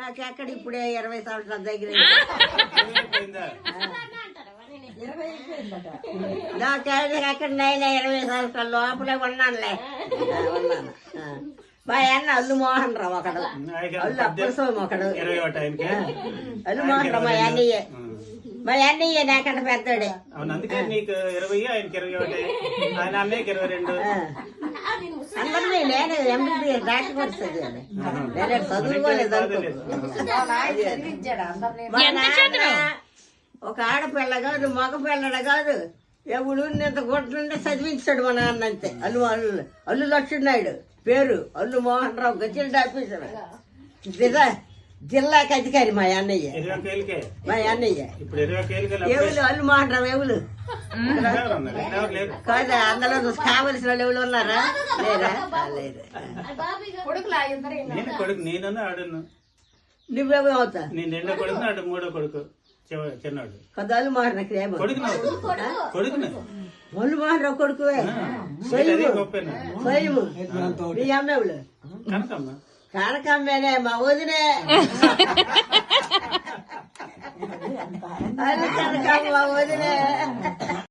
నాకెక్కడ ఇప్పుడే 20 సంవత్సరాల దగ్గర నాకెక్కడ నైనా 20 సంవత్సరాల లోపలే ఉన్నానులే ఉన్నాను. మా అన్న అల్లు మోహన్ రావు ఒకడు, అల్లు అప్పలస్వామి ఒకడు, అల్లు మోహన్ రావు మా అన్నయ్య. మా అన్నయ్య నాకంట పెద్దోడే. అందరినీ నేను ఎంబీబీఎస్ డాక్టర్ వస్తుంది నేను చదువుకోలేదు ఒక ఆడపిల్ల కాదు మగ పిల్లడ కాదు ఎవడు ఇంత కొట్టుంటే చదివించాడు మా నాన్న అంతే. అల్లు లక్ష్మీనాయుడు పేరు, అల్లు మోహన్ రావు గజిల్డ్ ఆఫీసర్, జిల్లాకి అధికారి మా అన్నయ్య. మా అన్నయ్య ఎవరు అల్లు మోహన్ రావు ఎవరు కాదా? అందులో కావలసిన వాళ్ళు ఎవరు ఉన్నారా? లేరా? లేదు. నువ్వేమో అవుతా? నేను రెండో కొడుకు, అటు మూడో కొడుకు చిన్నాడు. కదా అల్లు మోహన్ రావు అల్లు మోహన్ రావు కొడుకు నీ అమ్మేవులు కనకమ్మేనే మా వదినే కనకమ్మ వదినే